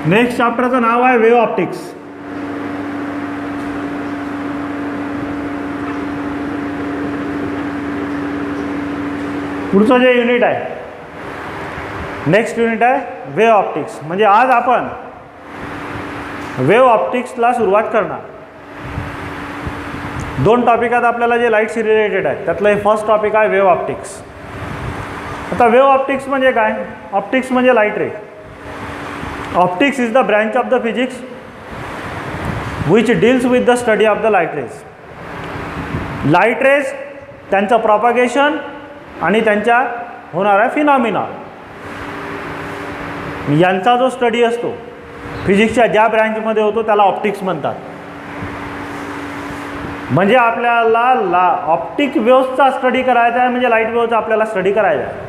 Next चॅप्टरचं नाव आहे wave optics. पुढचं जे युनिट आहे, नेक्स्ट युनिट आहे वेव्ह ऑप्टिक्स. म्हणजे आज आपण वेव्ह ऑप्टिक्सला सुरुवात करणार. दोन टॉपिक आहेत आपल्याला जे लाईटशी रिलेटेड आहेत. त्यातलं हे फर्स्ट टॉपिक आहे वेव्ह ऑप्टिक्स. आता वेव्ह ऑप्टिक्स म्हणजे काय? ऑप्टिक्स म्हणजे light ray. Optics is the branch of the physics which deals with the study of the light rays. Light rays, त्यांचं प्रॉपगेशन आणि त्यांच्या होणाऱ्या फिनॉमिना यांचा जो स्टडी असतो फिजिक्सच्या ज्या ब्रँचमध्ये होतो त्याला ऑप्टिक्स म्हणतात. म्हणजे आपल्याला ऑप्टिक वेव्हचा स्टडी करायचा आहे, म्हणजे लाईट वेव्हचा आपल्याला स्टडी करायचा आहे.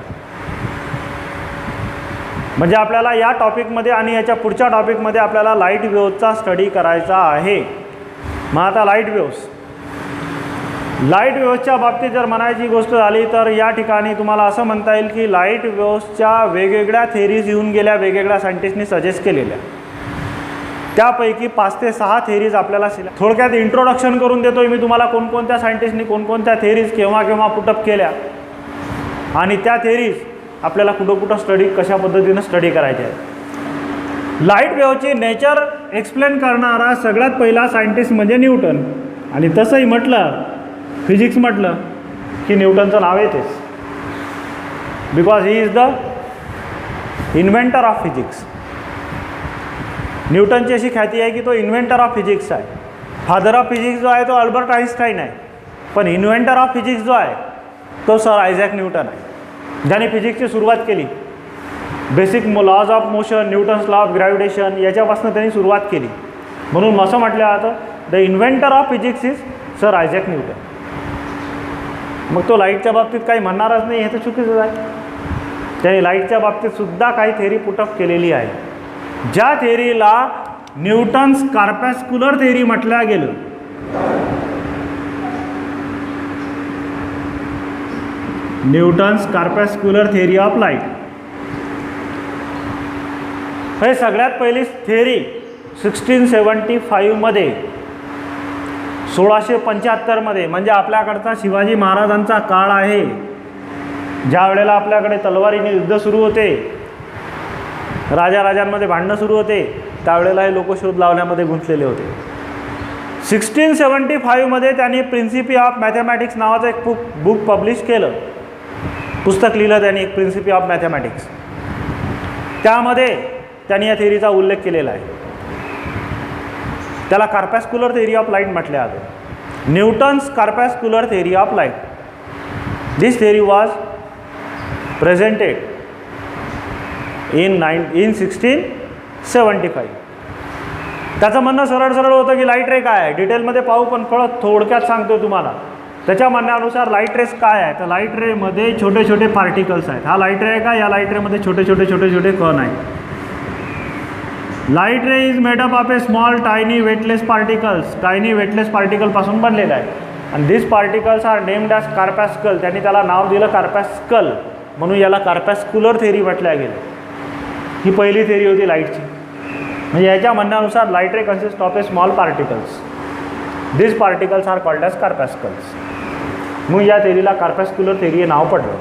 म्हणजे आपल्याला या टॉपिकमध्ये आणि याच्या पुढच्या टॉपिकमध्ये आपल्याला लाईट वेव्हचा स्टडी करायचा आहे. मग आता लाईट वेव्हच्या बाबतीत जर म्हणायची गोष्ट झाली तर या ठिकाणी तुम्हाला असं म्हणता येईल की लाईट वेव्हच्या वेगवेगळ्या थेरीज येऊन गेल्या, वेगवेगळ्या सायंटिस्टनी सजेस्ट केलेल्या. त्यापैकी 5 ते 6 थेरीज आपल्याला थोडक्यात इंट्रोडक्शन करून देतोय मी तुम्हाला, कोणकोणत्या सायंटिस्टनी कोणकोणत्या थेरीज केव्हा केव्हा पुटअप केल्या आणि त्या थेरीज आपल्याला कुठं स्टडी, कशा पद्धतीनं स्टडी करायचे आहे. लाईट वेव्हची नेचर एक्सप्लेन करणारा सगळ्यात पहिला सायंटिस्ट म्हणजे न्यूटन. आणि तसंही म्हटलं, फिजिक्स म्हटलं की न्यूटनचं नाव येतेच, because he is the inventor of physics. न्यूटनची अशी ख्याती आहे की तो इन्व्हेंटर ऑफ फिजिक्स आहे. फादर ऑफ फिजिक्स जो आहे तो अल्बर्ट आइन्स्टाईन आहे, पण इन्व्हेंटर ऑफ फिजिक्स जो आहे तो सर आयझॅक न्यूटन आहे, ज्याने फिजिक्सची सुरुवात केली. Basic laws of motion, Newton's law of gravitation याच्यापासून त्यांनी सुरुवात केली. म्हणून असं म्हटलं जातं the inventor of physics is sir Isaac Newton. मग तो लाईटच्या बाबतीत काही म्हणणारच नाही, हे तर चुकीचं आहे. त्याने लाईटच्या बाबतीत सुद्धा काही थेरी पुटअप केलेली आहे, ज्या थेरीला न्यूटन्स कॉर्पॅस्क्युलर थेरी म्हटल्या गेलं. Newton's corpuscular theory of light. हे सगळ्यात पहिली थेरी 1675 मध्ये, 1675 मध्ये, म्हणजे आपल्याकडचा शिवाजी महाराजांचा काळ आहे, ज्या वेळेला आपल्याकडे तलवारीने युद्ध सुरू होते, राजाराजांमध्ये भांडणं सुरू होते, त्यावेळेला हे लोक शोध लावण्यामध्ये गुंतलेले होते. 1675 मध्ये त्यांनी प्रिन्सिपी ऑफ मॅथमॅटिक्स नावाचं एक बुक पब्लिश केलं, पुस्तक लिहिलं त्यांनी, एक प्रिन्सिपी ऑफ मॅथमॅटिक्स. त्यामध्ये त्यांनी या थेरीचा उल्लेख केलेला आहे. त्याला कॉर्पॅस्क्युलर थेरी ऑफ लाईट म्हटले जाते. Newton's corpuscular theory of light. This theory was presented in 1675. त्याचं म्हणणं सरळ होतं की लाईट रे काय आहे, डिटेलमध्ये पाहू, पण थोडक्यात सांगतो तुम्हाला. त्याच्या म्हणण्यानुसार लाईट रेस काय आहे, तर लाईट रेमध्ये छोटे छोटे पार्टिकल्स आहेत. हा लाईट रे आहे का, या लाईट रेमध्ये छोटे छोटे कण आहेत. Light ray is made up of a small tiny weightless particles. Tiny weightless पार्टिकलपासून बनलेला आहे. आणि this particles are named as corpuscle. त्यांनी त्याला नाव दिलं कॉर्पॅस्कल, म्हणून याला कॉर्पॅस्क्युलर थेरी म्हटल्या गेलं. ही पहिली थेरी होती लाईटची. म्हणजे याच्या म्हणण्यानुसार light ray consist of a small particles. This particles are called as corpuscles. मग या थेरीला कॉर्पॅस्क्युलर थेरी हे नाव पडलं.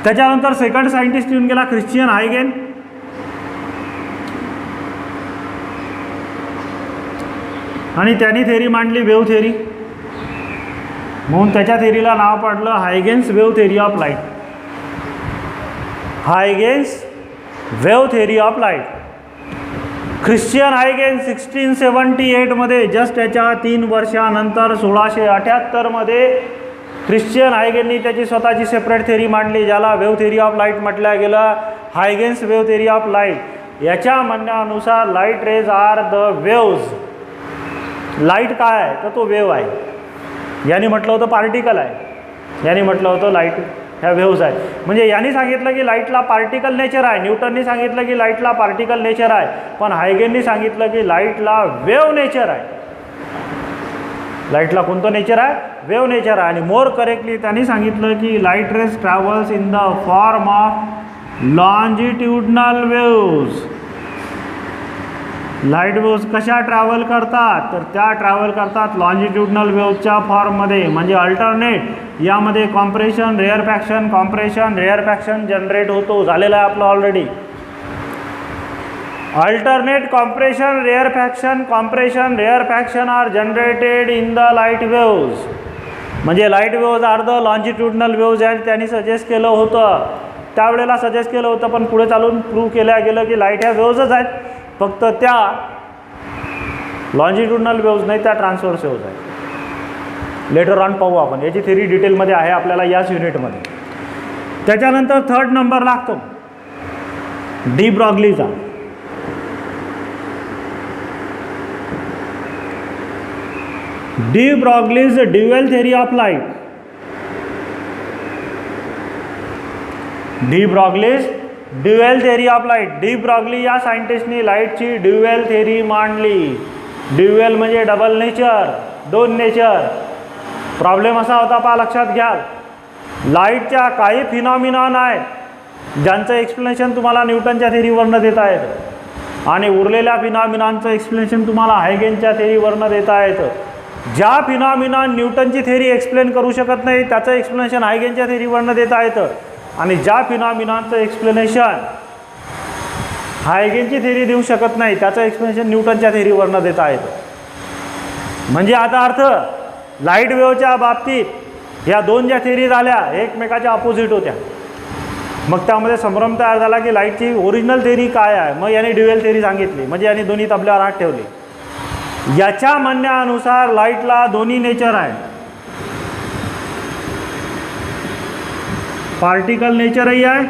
त्याच्यानंतर सेकंड सायंटिस्ट येऊन गेला ख्रिश्चियन हायगेन. आणि त्यांनी थेरी मांडली वेव्ह थेरी, म्हणून त्याच्या थेरीला नाव पडलं Huygens wave theory of light. Huygens wave theory of light. Christian हायगेन 1678 मध्ये, जस्ट त्याच्या 3 वर्षानंतर 1678 मध्ये ख्रिश्चियन हायगेननी त्याची स्वतःची सेपरेट थेरी मांडली, ज्याला वेव्ह थेरी ऑफ लाईट म्हटलं गेलं. Huygens wave theory of light. याच्या म्हणण्यानुसार light rays are the waves. Light काय आहे तर तो वेव्ह आहे. यांनी म्हटलं होतं पार्टिकल आहे, यांनी म्हटलं होतं लाईट ह्या वेव्ज आहेत. म्हणजे यांनी सांगितलं की लाईटला पार्टिकल नेचर आहे, न्यूटननी सांगितलं की लाईटला पार्टिकल नेचर आहे, पण हायगेननी सांगितलं की लाईटला वेव्ह नेचर आहे. लाईटला कोणतं नेचर आहे? वेव्ह नेचर आहे. आणि मोर करेक्टली त्यांनी सांगितलं की light rays travels in the form of longitudinal waves. Light waves कशा ट्रॅव्हल करतात, तर त्या ट्रॅव्हल करतात लॉन्जिट्युडनल वेव्हच्या फॉर्ममध्ये, म्हणजे अल्टरनेट. यामध्ये कॉम्प्रेशन रेअर फॅक्शन जनरेट होतो, झालेला आहे आपलं already. Alternate compression rarefaction are generated in the light waves. म्हणजे light waves are the longitudinal waves आहेत त्यांनी सजेस्ट केलं होतं, त्यावेळेला सजेस्ट केलं होतं, पण पुढे चालून प्रूव्ह केलं गेलं की लाईट ह्या वेव्जच आहेत, फक्त त्या लॉन्जिट्युडनल वेव्ज नाही, त्या ट्रान्सव्हर्स वेव्ज आहेत. लेटर ऑन पाहू आपण, याची थेरी डिटेलमध्ये आहे आपल्याला याच युनिटमध्ये. त्याच्यानंतर थर्ड नंबर लागतो डी ब्रॉग्लीचा. De Broglie's dual theory of light. De Broglie's dual theory of light. De Broglie या सायंटिस्टनी लाईटची ड्युअल थेरी मांडली. ड्युअल म्हणजे डबल नेचर, दोन नेचर. प्रॉब्लेम असा होता, पहा लक्षात घ्या, लाईटच्या काही फिनॉमिनॉन आहेत ज्यांचं एक्सप्लेनेशन तुम्हाला न्यूटनच्या थेरीवरनं देता येतं, आणि उरलेल्या फिनॉमिनॉनचं एक्सप्लेनेशन तुम्हाला हायगेनच्या थेरीवरनं देता येतं. ज्या फिनॉमिनॉन न्यूटनची थेरी एक्सप्लेन करू शकत नाही त्याचं एक्सप्लेनेशन हायगेनच्या थेरीवरनं देता येतं, आणि ज्या फिनॉमिनॉनचं एक्सप्लेनेशन हायगेनची थेरी देऊ शकत नाही त्याचं एक्सप्लेनेशन न्यूटनच्या थेरीवरनं देता येतं. म्हणजे आता अर्थ, लाईट वेव्हच्या बाबतीत ह्या दोन ज्या थेरी झाल्या एकमेकाच्या अपोजिट होत्या, मग त्यामध्ये संभ्रम तयार झाला की लाईटची ओरिजिनल थेरी काय आहे. मग याने ड्युअल थेरी सांगितली, म्हणजे यांनी दोन्ही तबल्यावर हात ठेवले. याच्या म्हणण्यानुसार लाईटला दोन्ही नेचर आहे, पार्टिकल नेचरही आहे,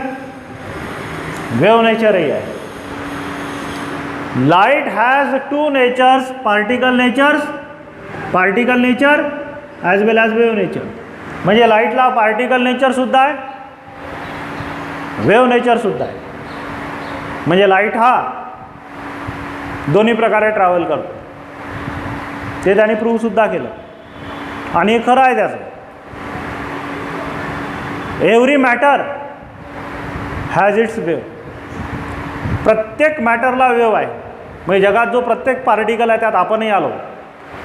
वेव्ह नेचरही आहे. Light has two natures, particle nature as well as wave nature. म्हणजे लाईटला पार्टिकल नेचरसुद्धा आहे, वेव्ह नेचरसुद्धा आहे. म्हणजे लाईट हा दोन्ही प्रकारे ट्रॅव्हल करतो, ते त्यांनी प्रूव्हसुद्धा केलं, आणि हे खरं आहे त्याचं. Every matter has its wave. प्रत्येक मॅटरला वेव्ह आहे. म्हणजे जगात जो प्रत्येक पार्टिकल आहे त्यात आपणही आलो,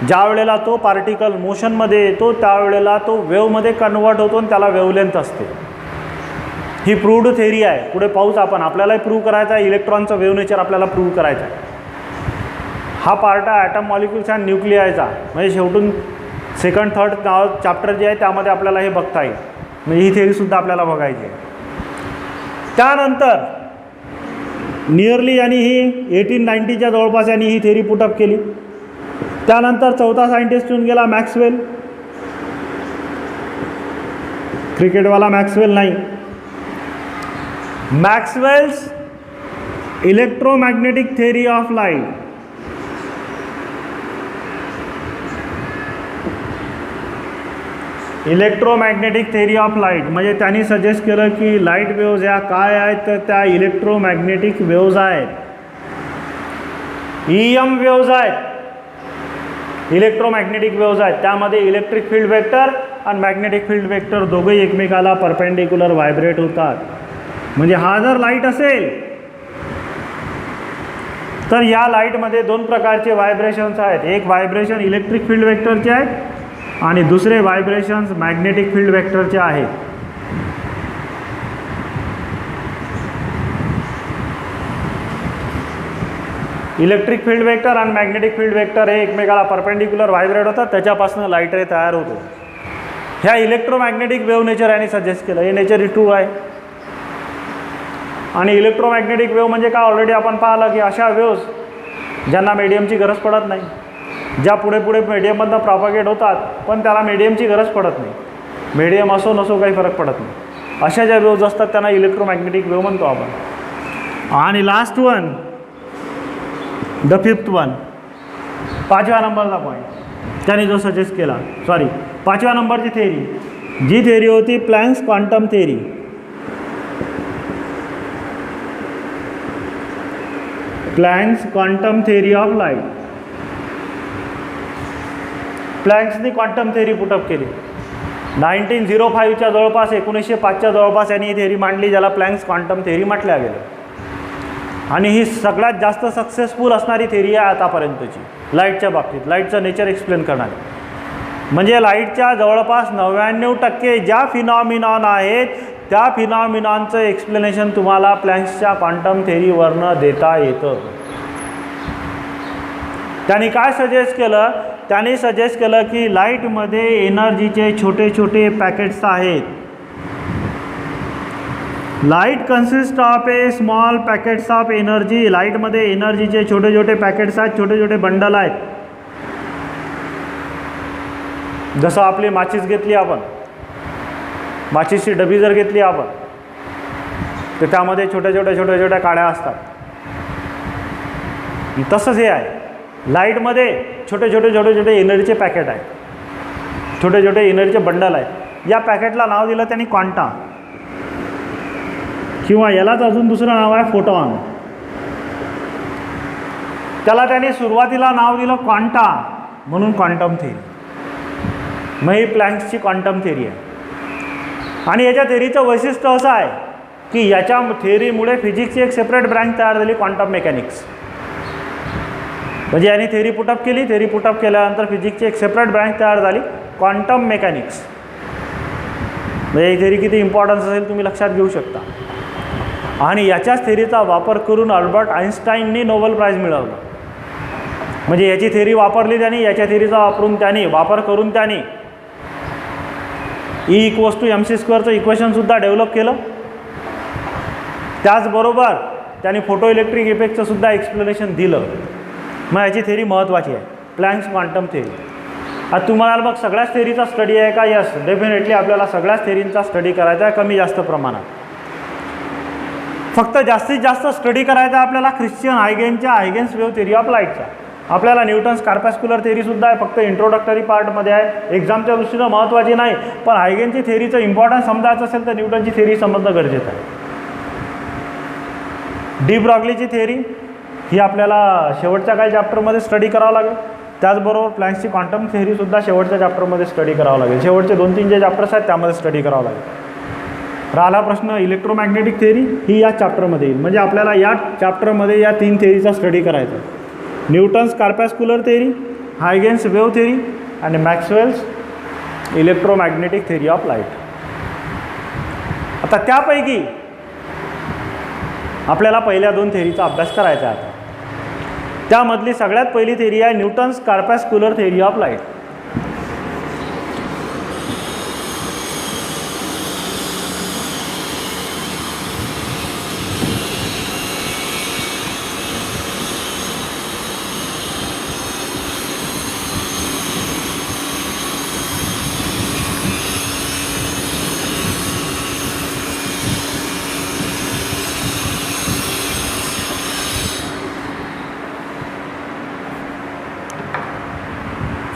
ज्या वेळेला तो पार्टिकल मोशनमध्ये येतो त्यावेळेला तो वेव्हमध्ये कन्वर्ट होतो आणि त्याला वेव्हलेंथ असते. ही प्रूव्ड थेरी आहे. पुढे पाहूच आपण, आपल्यालाही प्रूव्ह करायचं आहे, इलेक्ट्रॉनचं वेव्ह नेचर आपल्याला प्रूव्ह करायचं आहे. हा पार्ट आहे ॲटम मॉलिक्युल्स अँड न्यूक्लियाचा. म्हणजे शेवटून सेकंड थर्ड चॅप्टर जे आहे त्यामध्ये आपल्याला हे बघता येईल. म्हणजे ही थेरीसुद्धा आपल्याला बघायची आहे. त्यानंतर नियरली यांनी ही 1890च्या जवळपास यांनी ही थेरी पुटअप केली. त्यानंतर चौथा सायंटिस्ट येऊन गेला मॅक्सवेल. क्रिकेटवाला मॅक्सवेल नाही, Maxwell's electromagnetic theory of light. Electromagnetic theory of light म्हणजे त्यांनी सजेस्ट केलं की लाईट वेव्ज ह्या काय आहेत, तर त्या इलेक्ट्रोमॅग्नेटिक वेव्ज आहेत, EM वेव्ज आहेत. इलेक्ट्रोमॅग्नेटिक वेव्ज आहेत, त्यामध्ये इलेक्ट्रिक फील्ड वेक्टर आणि मॅग्नेटिक फील्ड वेक्टर दोघंही एकमेकाला परपेंडिक्युलर व्हायब्रेट होतात. म्हणजे हा जर लाईट असेल तर या लाईटमध्ये दोन प्रकारचे व्हायब्रेशन्स आहेत. एक व्हायब्रेशन इलेक्ट्रिक फील्ड वेक्टरचे आहेत आणि दुसरे व्हायब्रेशन्स मॅग्नेटिक फील्ड वेक्टरचे आहेत. इलेक्ट्रिक फील्ड वेक्टर आणि मॅग्नेटिक फील्ड वेक्टर हे एकमेकाला परपेंडिक्युलर व्हायब्रेट होतात, त्याच्यापासून लाईट रे तयार होतो. ह्या इलेक्ट्रोमॅग्नेटिक वेव्ह नेचर यांनी सजेस्ट केलं. हे नेचर ट्रू आहे. आणि इलेक्ट्रोमॅग्नेटिक वेव्ह म्हणजे काय, ऑलरेडी आपण पाहिलं की अशा वेव्स ज्यांना मीडियमची गरज पडत नाही, ज्या पुढे पुढे मीडियममधनं प्रॉपगेट होतात पण त्याला मीडियमची गरज पडत नाही, मीडियम असो नसो काही फरक पडत नाही, अशा ज्या वेव्ज असतात त्यांना इलेक्ट्रोमॅग्नेटिक वेव्ह म्हणतो आपण. आणि last one, the fifth one, 5व्या नंबरचा पॉईंट त्याने जो सजेस्ट केला, 5व्या नंबरची थेरी, जी थेरी होती Planck's quantum theory. Planck's quantum theory of light. प्लँक्सनी क्वांटम थेरी पुटअप केली 1905च्या जवळपास, 1905च्या जवळपास यांनी ही थेरी मांडली, ज्याला प्लँक्स क्वांटम थेरी म्हटल्या गेलं. आणि ही सगळ्यात जास्त सक्सेसफुल असणारी थेरी आहे आतापर्यंतची लाईटच्या बाबतीत, लाईटचं नेचर एक्सप्लेन करणारी. म्हणजे लाईटच्या जवळपास 99% ज्या फिनॉमिनॉन आहेत त्या फिनॉमिनॉनचं एक्सप्लेनेशन तुम्हाला प्लँक्सच्या क्वांटम थेरीवरनं देता येतं. त्यांनी काय सजेस्ट केलं? त्यांनी सजेस्ट केलं की लाईटमध्ये एनर्जीचे छोटे छोटे पॅकेट्स आहेत. Light consist of a small packets of energy. लाईटमध्ये एनर्जीचे छोटे छोटे पॅकेट्स आहेत, छोटे छोटे बंडल आहेत. जसं आपली माचीस घेतली आपण, माचीसची डबी जर घेतली आपण तर त्यामध्ये छोट्या छोट्या छोट्या छोट्या काड्या असतात. तसंच हे आहे, लाईटमध्ये छोटे छोटे छोटे छोटे एनर्जीचे पॅकेट आहेत, छोटे छोटे एनर्जीचे बंडल आहेत. या पॅकेटला नाव दिलं त्यांनी क्वांटा, किंवा यालाच अजून दुसरं नाव आहे फोटॉन. त्याला त्यांनी सुरुवातीला नाव दिलं क्वांटा म्हणून क्वांटम थेरी. मग ही प्लँक्सची क्वांटम थेरी आहे. आणि याच्या थेरीचं वैशिष्ट्य असं आहे की याच्या थेरीमुळे फिजिक्सची एक सेपरेट ब्रँच तयार झाली, क्वांटम मेकॅनिक्स. म्हणजे यांनी थेरी पुटअप केली, थेरी पुटअप केल्यानंतर फिजिक्सची एक सेपरेट ब्रँच तयार झाली, क्वांटम मेकॅनिक्स. म्हणजे ही थेरी किती इम्पॉर्टन्स असेल तुम्ही लक्षात घेऊ शकता. आणि याच्याच थेरीचा वापर करून अल्बर्ट आइन्स्टाईननी नोबेल प्राईज मिळवलं. म्हणजे याची थेरी वापरली त्यांनी, याच्या थेरीचा वापर करून त्यांनी E=mc² इक्वेशनसुद्धा डेव्हलप केलं. त्याचबरोबर त्यांनी फोटो इलेक्ट्रिक इफेक्टचं सुद्धा एक्सप्लेनेशन दिलं. मग याची थेरी महत्त्वाची आहे, प्लँक्स क्वांटम थेरी. आता तुम्हाला मग सगळ्याच थेरीचा स्टडी आहे का? यस, डेफिनेटली आपल्याला सगळ्याच थेरींचा स्टडी करायचा आहे, कमी जास्त प्रमाणात. फक्त जास्तीत जास्त स्टडी करायचा आपल्याला ख्रिश्चियन हायगेनच्या हायगेन्स वेव्ह थेरी ऑफ लाईटचा. आपल्याला न्यूटन्स कार्पॅस्क्युलर थेरीसुद्धा आहे, फक्त इंट्रोडक्टरी पार्टमध्ये आहे, एक्झामच्या दृष्टीनं महत्त्वाची नाही. पण हायगेनची थेरीचं इम्पॉर्टन्स समजायचं असेल तर न्यूटनची थेरी समजणं गरजेचं आहे. डी ब्रॉग्लीची थेरी ही आपल्याला शेवटच्या काही चॅप्टरमध्ये स्टडी करावं लागेल. त्याचबरोबर प्लँक्सची क्वांटम थेरीसुद्धा शेवटच्या चॅप्टरमध्ये स्टडी करावं लागेल. शेवटचे 2-3 जे चॅप्टर्स आहेत त्यामध्ये स्टडी करावं लागेल. राहिला प्रश्न इलेक्ट्रोमॅग्नेटिक थेरी, ही या चॅप्टरमध्ये येईल. म्हणजे आपल्याला या चॅप्टरमध्ये या 3 थेरीचा स्टडी करायचा आहे. Newton's corpuscular theory, हायगेन्स wave theory आणि Maxwell's electromagnetic theory of light. आता त्यापैकी आपल्याला पहिल्या 2 थेरीचा अभ्यास करायचा आहे. त्यामधली सगळ्यात पहिली थेरी आहे Newton's corpuscular theory of light.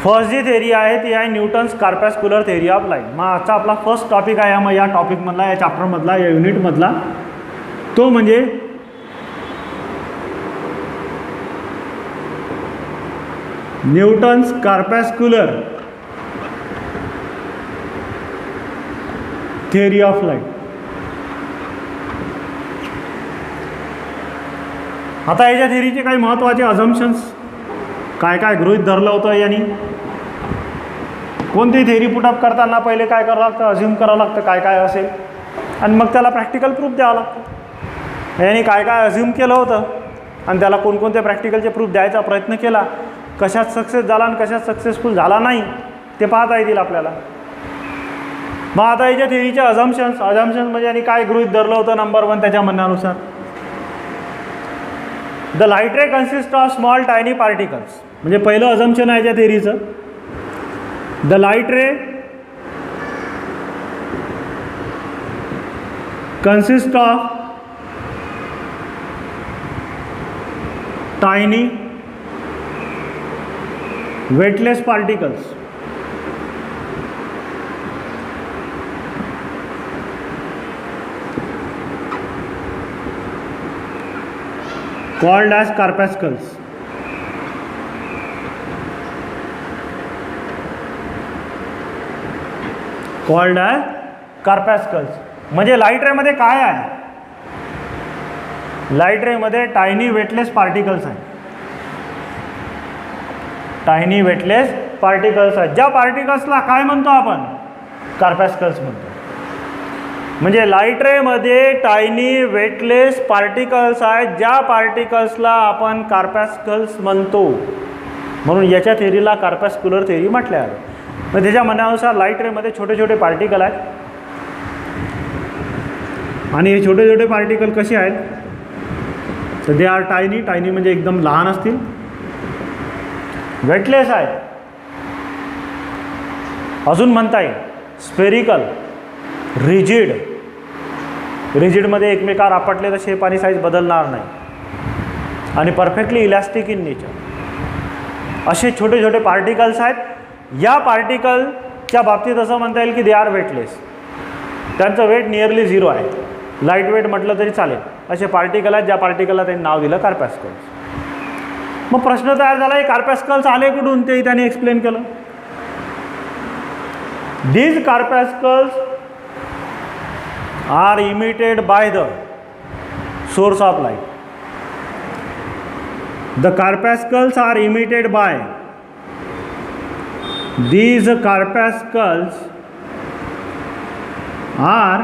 First जी थेरी आहे ती आहे Newton's corpuscular theory of light. मग आजचा आपला फर्स्ट टॉपिक आहे मग या टॉपिकमधला, या चॅप्टरमधला, या युनिटमधला, तो म्हणजे Newton's corpuscular theory of light. आता याच्या थेरीचे काही महत्त्वाचे अझम्पशन्स, काय काय गृहीत धरलं होतं यांनी. कोणती थेरी पुटअप करताना पहिले काय करावं लागतं, अझ्युम करावं लागतं काय काय असेल, आणि मग त्याला प्रॅक्टिकल प्रूफ द्यावं लागतं. यांनी काय काय अझ्युम केलं होतं आणि त्याला कोणकोणते प्रॅक्टिकलचे प्रूफ द्यायचा प्रयत्न केला, कशात सक्सेस झाला आणि कशात सक्सेसफुल झाला नाही ते पाहता येतील आपल्याला. मग आता याच्या थेरीचे अझम्पशन्स म्हणजे यांनी काय गृहीत धरलं होतं. नंबर 1 त्याच्या म्हणण्यानुसार the light ray consist of small tiny particles. म्हणजे पहिलं अझम्पशन आहे याच्या थेरीचं, the light ray consist of tiny weightless particles called as corpuscles. Called as corpuscles. म्हणजे लाईट रेमध्ये काय आहे, लाईट रेमध्ये टायनी वेटलेस पार्टिकल्स आहेत. टायनी वेटलेस पार्टिकल्स आहेत. ज्या पार्टिकल्सला काय म्हणतो आपण? कार्पॅस्कल्स म्हणतो. म्हणजे लाईट रेमध्ये टायनी वेटलेस पार्टिकल्स आहेत, ज्या पार्टिकल्सला आपण कार्पॅस्कल्स म्हणतो. म्हणून याच्या थेरीला कार्पॅस्क्युलर थेरी म्हटल्या आहे. मग त्याच्या म्हणण्यानुसार लाईट रेमध्ये छोटे छोटे पार्टिकल आहेत. आणि हे छोटे छोटे पार्टिकल कसे आहेत? तर दे आर टायनी. टायनी म्हणजे एकदम लहान असतील. वेटलेस आहे. अजून म्हणता येईल स्फेरिकल, रिजिड. रिजिडमध्ये एकमेकावर आपटले तर शेप आणि साईज बदलणार नाही. आणि परफेक्टली इलॅस्टिक इन नेचर. असे छोटे छोटे पार्टिकल्स आहेत. या पार्टिकलच्या बाबतीत असं म्हणता येईल की दे आर वेटलेस. त्यांचं वेट नियरली 0 आहे. लाईट वेट म्हटलं तरी चालेल. असे पार्टिकल आहेत ज्या पार्टिकलला त्यांनी नाव दिलं कार्पॅस्कल्स. मग प्रश्न तयार झाला, हे कार्पॅस्कल्स आले कुठून? ते त्यांनी एक्सप्लेन केलं. These corpuscles are emitted by the source of light. The corpuscles are emitted by, these corpuscles are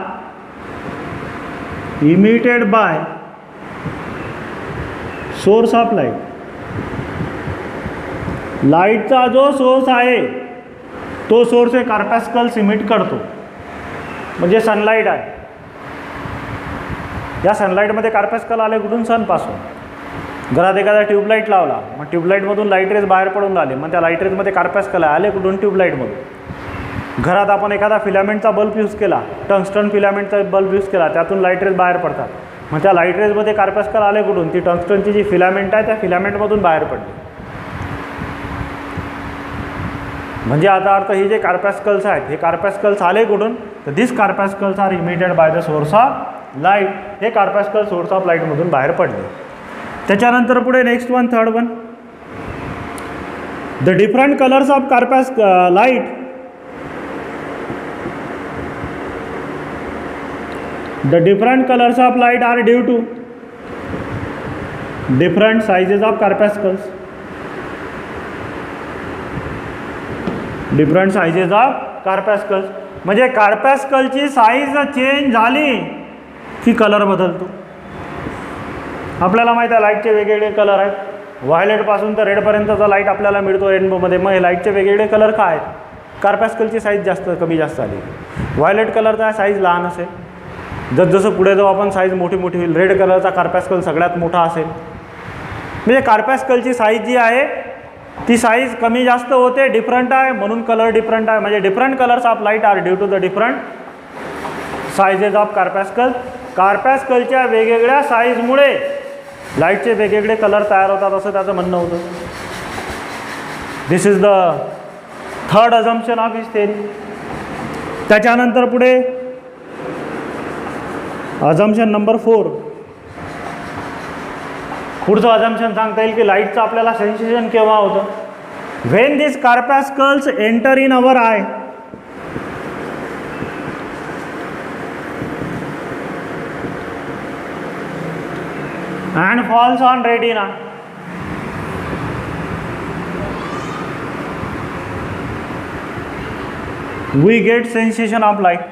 emitted by source of light. लाईटचा जो सोर्स आहे तो सोर्स हे कार्पॅस्कल्स इमिट करतो. म्हणजे सनलाईट आहे. या सनलाईटमध्ये कार्पॅस्कल आले कुठून? सनपासून. घरात एखादा ट्यूबलाईट लावला, मग ट्यूबलाईटमधून लाईट रेज बाहेर पडून आले, मग त्या लाईट रेजमध्ये कार्पॅस्कल आले कुठून? ट्यूबलाईटमधून. घरात आपण एखादा फिलामेंटचा बल्ब यूज केला, टंगस्टन फिलामेंटचा बल्ब यूज केला, त्यातून लाईट रेज बाहेर पडतात. मग त्या लाईट रेजमध्ये कार्पॅस्कल आले कुठून? ती टंगस्टनची जी फिलामेंट आहे त्या फिलामेंटमधून बाहेर पडली. म्हणजे आता अर्थ हे जे कार्पॅस्कल्स आहेत हे कार्पॅस्कल्स आले कुठून? तर this corpuscles are emitted by the source of light. हे कार्पॅस्कल सोर्स ऑफ लाईटमधून बाहेर पडले. त्याच्यानंतर पुढे next one, third one, the different colours of light. The different colours of light are due to different sizes of corpuscles. Different sizes of corpuscles. म्हणजे कार्पॅस्कलची size change झाली की कलर बदलतो. आपल्याला माहिती आहे लाईटचे वेगवेगळे कलर आहेत. व्हायलेटपासून तर रेडपर्यंतचा लाईट आपल्याला मिळतो रेनबोमध्ये. मग हे लाईटचे वेगवेगळे कलर काय आहेत? कार्पॅस्कलची साईज कमी जास्त आली. व्हायलेट कलरचा साईज लहान असेल. जसजसं पुढे जाऊ आपण साईज मोठी मोठी होईल. रेड कलरचा कार्पॅस्कल सगळ्यात मोठा असेल. म्हणजे कार्पॅस्कलची साईज जी आहे ती साईज कमी जास्त होते. डिफरंट आहे म्हणून कलर डिफरंट आहे. म्हणजे different colours of light are due to the different sizes of corpuscle. कार्पॅस्कलच्या वेगवेगळ्या साईजमुळे लाईटचे वेगवेगळे कलर तयार होतात असं त्याचं म्हणणं होतं. This is the third assumption of his theory. त्याच्यानंतर पुढे अझम्पशन नंबर 4. पुढचं अझम्पशन सांगता येईल की लाईटचं आपल्याला सेन्सेशन केव्हा होतं? When this corpuscles enter in our eye. and falls on retina. We get sensation of light.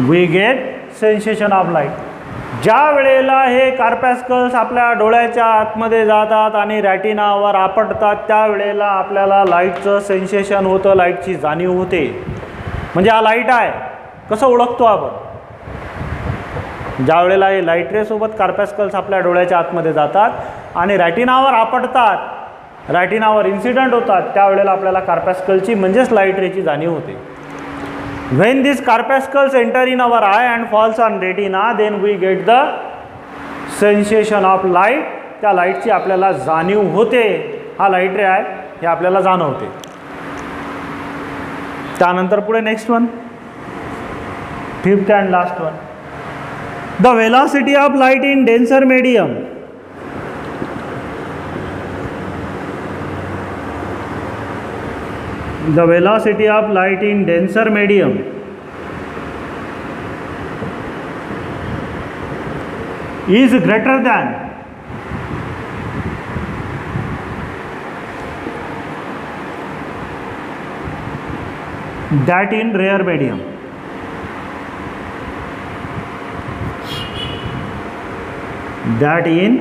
We get sensation of light. ज्या वेळेला हे कार्पॅस्कल्स आपल्या डोळ्याच्या आतमध्ये जातात आणि रॅटिनावर आपटतात त्यावेळेला आपल्याला लाईटचं सेन्सेशन होतं, लाईटची जाणीव होते. म्हणजे हा लाईट आहे कसं ओळखतो आपण? ज्या वेळेला हे लाईट रेसोबत कार्पॅस्कल्स आपल्या डोळ्याच्या आतमध्ये जातात आणि रॅटिनावर आपटतात, रॅटिनावर इन्सिडंट होतात, त्यावेळेला आपल्याला कार्पॅस्कलची म्हणजेच लाईट रेची जाणीव होते. When this corpuscles enter in our eye and falls on retina then we get the sensation of light. त्या लाईटची आपल्याला जाणीव होते. हा लाईट रे आहे हे आपल्याला जाणवते. त्यानंतर पुढे next one, fifth and last one, the velocity of light in denser medium. The velocity of light in denser medium is greater than that in rare medium. That in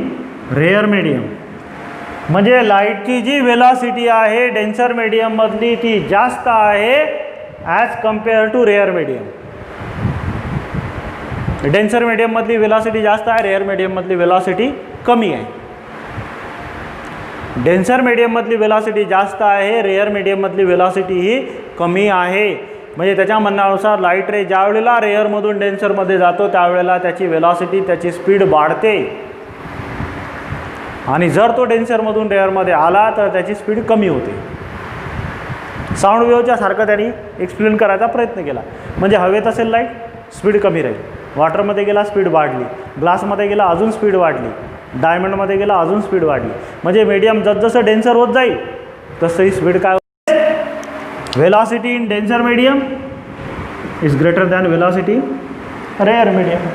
rare medium म्हणजे लाईटची जी velocity आहे denser मीडियममधली ती जास्त आहे as compare to rare medium. Denser मीडियममधली velocity जास्त आहे, rare मीडियममधली velocity कमी आहे. डेन्सर मीडियममधली वेलॉसिटी जास्त आहे, रेअर मीडियममधली वेलॉसिटी ही कमी आहे. म्हणजे त्याच्या म्हणण्यानुसार लाईट रे ज्या वेळेला रेअरमधून डेन्सरमध्ये जातो त्यावेळेला त्याची वेलॉसिटी, त्याची स्पीड वाढते, आणि जर तो डेन्सरमधून रेअरमध्ये आला तर त्याची स्पीड कमी होते. साऊंड वेव्हच्या सारखं त्यांनी एक्सप्लेन करायचा प्रयत्न केला. म्हणजे हवेत असेल लाईट, स्पीड कमी राहील. वॉटरमध्ये गेला, स्पीड वाढली. ग्लासमध्ये गेला, अजून स्पीड वाढली. डायमंडमध्ये गेला, अजून स्पीड वाढली. म्हणजे मीडियम जसजसं डेन्सर होत जाईल तसंही स्पीड काय होते. Velocity in denser medium is greater than velocity rare medium.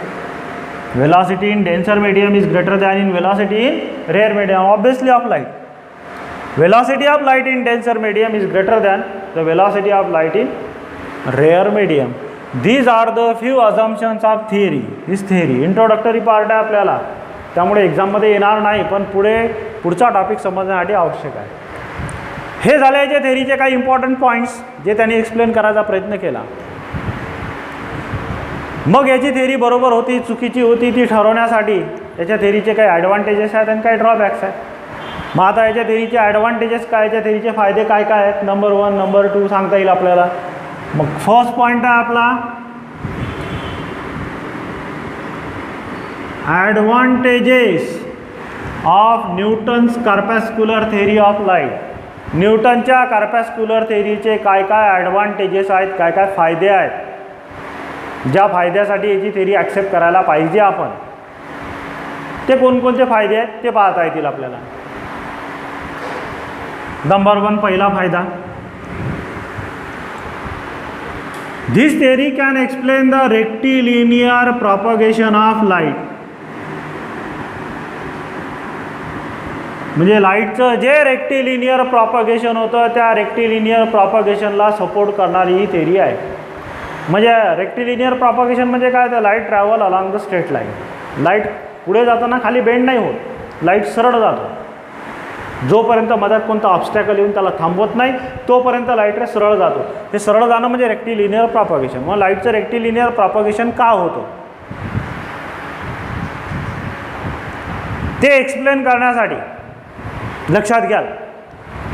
Velocity in denser medium is greater than in velocity in rare medium, obviously of light. Velocity of light in denser medium is greater than the velocity of light in rare medium. These are the few assumptions of theory. This theory introductory part आहे आपल्याला, त्यामुळे एक्झाममध्ये येणार नाही, पण पुढचा topic समजण्यासाठी आवश्यक आहे. हे झाले याचे थेअरीचे काही इम्पॉर्टंट पॉईंट्स जे त्यांनी एक्सप्लेन करायचा प्रयत्न केला. मग याची थेअरी बरोबर होती चुकीची होती ती ठरवण्यासाठी याच्या थेअरीचे काही ॲडव्हान्टेजेस आहेत आणि काही ड्रॉबॅक्स आहेत. मग आता याच्या थेअरीचे ॲडव्हान्टेजेस काय, याच्या थेअरीचे फायदे काय काय आहेत, नंबर 1 नंबर 2 सांगता येईल आपल्याला. मग फर्स्ट पॉईंट आहे आपला advantages of Newton's corpuscular theory of light. न्यूटनच्या कार्पॅस्क्युलर थेअरीचे काय काय ॲडव्हान्टेजेस आहेत, काय काय फायदे आहेत, ज्या फायद्यासाठी याची थेअरी ॲक्सेप्ट करायला पाहिजे आपण, ते कोणकोणते फायदे आहेत ते पाहता येतील आपल्याला. नंबर 1 पहिला फायदा, this theory can explain the rectilinear propagation of light. म्हणजे लाईटचं जे रेक्टिलिनियर प्रॉपगेशन होतं त्या रेक्टिलिनियर प्रॉपगेशनला सपोर्ट करणारी ही थेअरी आहे. म्हणजे रेक्टिलिनियर प्रॉपगेशन म्हणजे काय, तर light travel along the straight line. Light पुढे जाताना खाली बेंड नाही होत, लाईट सरळ जातो. जोपर्यंत मधात कोणता ऑब्स्टॅकल येऊन त्याला थांबवत नाही तोपर्यंत लाईट रे सरळ जातो. हे सरळ जाणं म्हणजे रेक्टिलिनियर प्रॉपगेशन. मग लाईटचं रेक्टिलिनियर प्रॉपगेशन का होतं ते एक्सप्लेन करण्यासाठी लक्षात घ्या,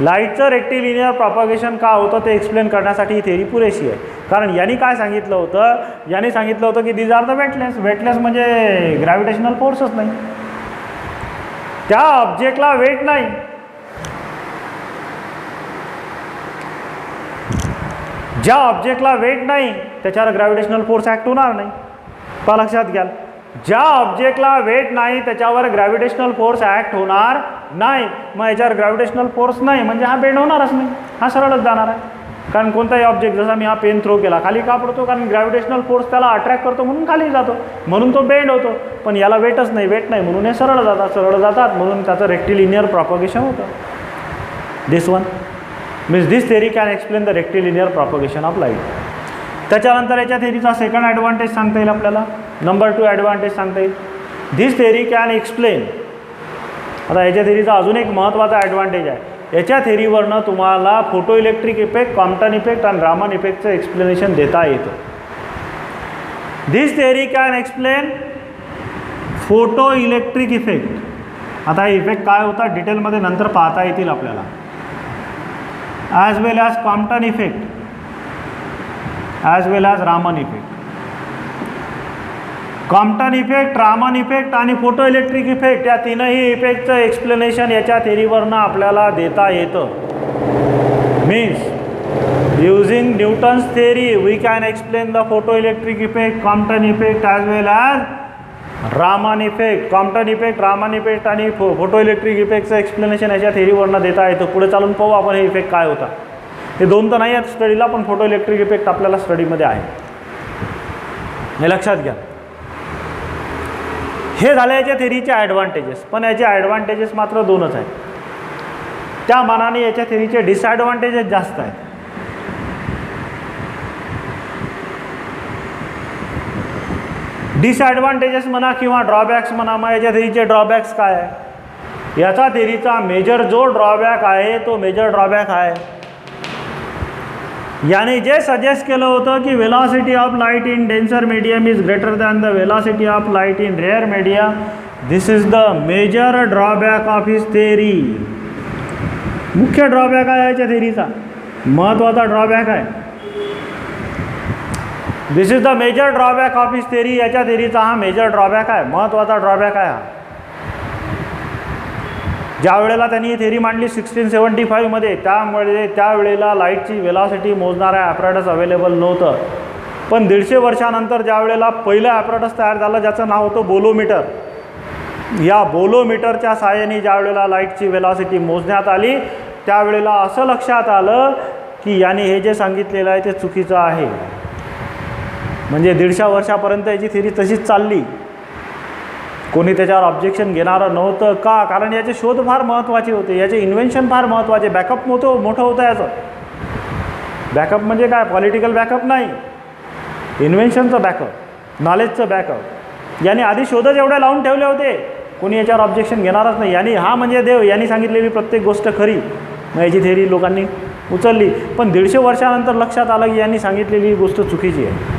लाईटचं रेक्टिलिनियर प्रॉपगेशन का होतं ते एक्सप्लेन करण्यासाठी ही थेअरी पुरेशी आहे. कारण यांनी काय सांगितलं होतं, यांनी सांगितलं होतं की these are the weightless. Weightless म्हणजे ग्रॅव्हिटेशनल फोर्सच नाही, त्या ऑब्जेक्टला वेट नाही. ज्या ऑब्जेक्टला वेट नाही त्याच्यावर ग्रॅव्हिटेशनल फोर्स ॲक्ट होणार नाही. का लक्षात घ्याल, ज्या ऑब्जेक्टला वेट नाही त्याच्यावर ग्रॅव्हिटेशनल फोर्स ॲक्ट होणार नाही. मग याच्यावर ग्रॅव्हिटेशनल फोर्स नाही म्हणजे हा बेंड होणारच नाही, हा सरळच जाणार आहे. कारण कोणताही ऑब्जेक्ट, जसा मी हा पेन थ्रो केला, खाली का पडतो, कारण ग्रॅव्हिटेशनल फोर्स त्याला अट्रॅक्ट करतो म्हणून खाली जातो, म्हणून तो बेंड होतो. पण याला वेटच नाही, वेट नाही म्हणून हे सरळ जातात म्हणून त्याचं रेक्टिलिनियर प्रॉपगेशन होतं. This one means this theory can explain the rectilinear propagation of light. त्याच्यानंतर याच्या थेअरीचा सेकंड ॲडव्हान्टेज सांगता येईल आपल्याला. नंबर 2 ॲडव्हान्टेज सांगता येईल, दिस थेअरी कॅन एक्सप्लेन. आता याच्या थेअरीचा अजून एक महत्त्वाचा ॲडव्हान्टेज आहे, याच्या थेअरीवरनं तुम्हाला photo electric effect, Compton effect आणि रामन इफेक्टचं एक्सप्लेनेशन देता येतं. This theory can explain photo electric effect. आता हे इफेक्ट काय होता डिटेलमध्ये नंतर पाहता येतील आपल्याला. As well as Compton effect, as well as Raman effect. Compton effect, Raman effect आणि फोटो इलेक्ट्रिक इफेक्ट या तीनही इफेक्टचं एक्सप्लेनेशन याच्या थेअरीवरनं आपल्याला देता येतं. Means using Newton's theory we can explain the photo electric effect, Compton effect as well as Raman effect. Compton effect, Raman effect आणि फोटो इलेक्ट्रिक इफेक्टचं एक्सप्लेनेशन याच्या थेअरीवरनं देता येतं. पुढे चालून पाहू आपण हे इफेक्ट काय होता. हे दोन तर नाही आहेत स्टडीला, पण फोटो इलेक्ट्रिक इफेक्ट आपल्याला स्टडीमध्ये आहे, हे लक्षात घ्या. हे झाले याच्या थेरीचे ॲडव्हान्टेजेस, पण याचे ॲडव्हान्टेजेस मात्र दोनच आहेत. त्या मानाने याच्या थेरीचे डिसॲडव्हान्टेजेस जास्त आहेत. डिसॲडव्हान्टेजेस म्हणा किंवा ड्रॉबॅक्स म्हणा. मग याच्या थेरीचे ड्रॉबॅक्स काय आहे? याचा थेरीचा मेजर जो ड्रॉबॅक आहे तो मेजर ड्रॉबॅक आहे, याने जे सजेस्ट केलं होतं की velocity of light in denser medium is greater than the velocity of light in rare medium. This is the major drawback of his theory. मुख्य ड्रॉबॅक आहे याच्या थेरीचा, महत्त्वाचा ड्रॉबॅक आहे. This is the major drawback of his theory. याच्या थेरीचा हा major drawback आहे, महत्त्वाचा ड्रॉबॅक आहे हा. ज्या वेळेला त्यांनी ही थेरी मांडली 1675मध्ये, त्यामुळे त्यावेळेला लाईटची वेलॉसिटी मोजणारा ॲपरेटस अवेलेबल नव्हतं. पण 150 वर्षानंतर ज्या वेळेला पहिलं ॲपरेटस तयार झालं ज्याचं नाव होतं बोलोमीटर, या बोलोमीटरच्या सहाय्याने ज्या वेळेला लाईटची वेलॉसिटी मोजण्यात आली त्यावेळेला असं लक्षात आलं की याने हे जे सांगितलेलं आहे ते चुकीचं आहे. म्हणजे 150 वर्षापर्यंत याची थेरी तशीच चालली, कोणी त्याच्यावर ऑब्जेक्शन घेणारं नव्हतं. का? कारण याचे शोध फार महत्त्वाचे होते, याचे इन्व्हेन्शन फार महत्त्वाचे. बॅकअप मोठं होतं याचं. बॅकअप म्हणजे काय? पॉलिटिकल बॅकअप नाही, इन्व्हेन्शनचं बॅकअप, नॉलेजचं बॅकअप. याने आधी शोधच एवढे लावून ठेवले होते, कोणी याच्यावर ऑब्जेक्शन घेणारच नाही. यांनी हा म्हणजे देव, यांनी सांगितलेली प्रत्येक गोष्ट खरी. मग याची थेरी लोकांनी उचलली. पण 150 वर्षानंतर लक्षात आलं की यांनी सांगितलेली गोष्ट चुकीची आहे.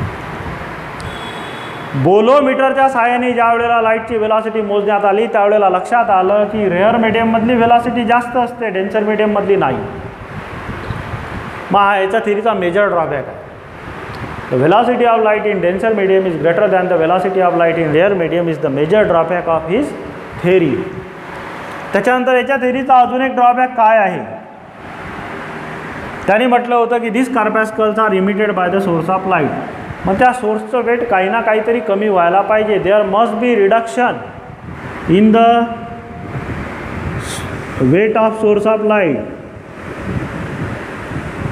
बोलोमीटरच्या सहाय्याने ज्या वेळेला लाईटची वेलॉसिटी मोजण्यात आली त्यावेळेला लक्षात आलं की रेअर मीडियममधली वेलॉसिटी जास्त असते, डेन्सर मीडियममधली नाही. मग हा याचा थेरीचा मेजर ड्रॉबॅक आहे. The velocity of light in denser medium is greater than the velocity of light in rare medium is the major drawback of his theory. त्याच्यानंतर याच्या थेरीचा अजून एक ड्रॉबॅक काय आहे? त्यांनी म्हटलं होतं की this corpuscles are emitted by the source of light. मग त्या सोर्सचं वेट काही ना काहीतरी कमी व्हायला पाहिजे. There must be reduction in the weight of source of light.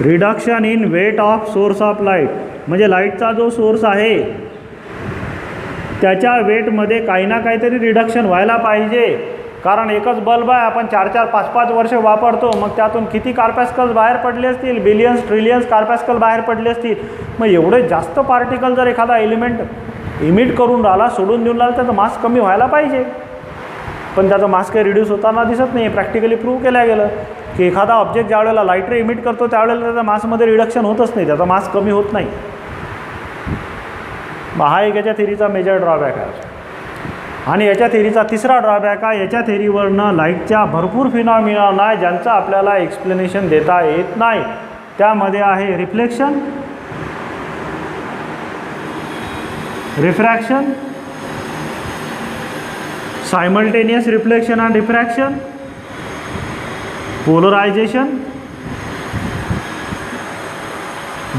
Reduction in weight of source of light म्हणजे लाईटचा जो सोर्स आहे त्याच्या वेटमध्ये काही ना काहीतरी रिडक्शन व्हायला पाहिजे. कारण एकच बल्ब आहे, आपण 4-4, 5-5 वर्ष वापरतो. मग त्यातून किती कार्पॅस्कल्स बाहेर पडले असतील? बिलियन्स ट्रिलियन्स कार्पॅस्कल बाहेर पडले असतील. मग एवढे जास्त पार्टिकल जर एखादा एलिमेंट इमिट करून राहिला, सोडून देऊन राहिला, त्याचं मास कमी व्हायला पाहिजे. पण त्याचं मास काही रिड्यूस होताना दिसत नाही. प्रॅक्टिकली प्रूव्ह केलं गेलं की एखादा ऑब्जेक्ट ज्या वेळेला लाईट रे इमिट करतो त्यावेळेला त्याचा मासमध्ये रिडक्शन होतच नाही, त्याचा मास कमी होत नाही. हा एक याच्या थेरीचा मेजर ड्रॉबॅक आहे. आणि याच्या थेरीचा तिसरा ड्रॉबॅक आहे, याच्या थेरीवरनं लाईटच्या भरपूर फिनॉमिना आहे ज्यांचं आपल्याला एक्सप्लेनेशन देता येत नाही. त्यामध्ये आहे reflection, refraction, simultaneous reflection and refraction, polarization,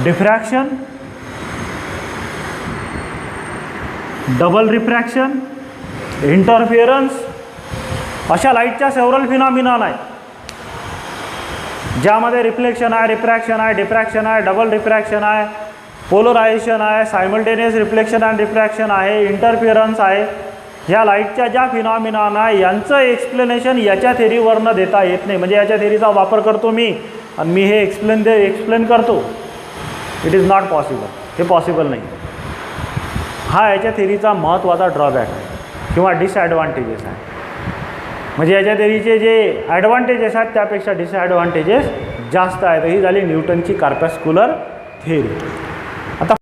diffraction, double refraction, interference. अशा लाईटच्या सेव्हरल फिनॉमिना आहेत ज्यामध्ये रिफ्लेक्शन आहे, रिफ्रॅक्शन आहे, डिफ्रॅक्शन आहे, डबल रिफ्रॅक्शन आहे, पोलरायझेशन आहे, सायमल्टेनियस रिफ्लेक्शन अँड रिफ्रॅक्शन आहे, इंटरफिअरन्स आहे. ह्या लाईटच्या ज्या फिनॉमिना आहे यांचं एक्सप्लेनेशन याच्या थेरीवरनं देता येत नाही. म्हणजे याच्या थेरीचा वापर करतो मी आणि मी हे एक्सप्लेन करतो. इट इज नॉट पॉसिबल, हे पॉसिबल नाही. हा याच्या थेरीचा महत्त्वाचा ड्रॉबॅक आहे किंवा डिसॲडव्हान्टेजेस आहे. म्हणजे याच्या थेरीचे जे ॲडव्हान्टेजेस आहेत त्यापेक्षा डिसॲडव्हान्टेजेस जास्त आहेत. ही झाली न्यूटनची कार्पॅस्क्युलर थेरी. आता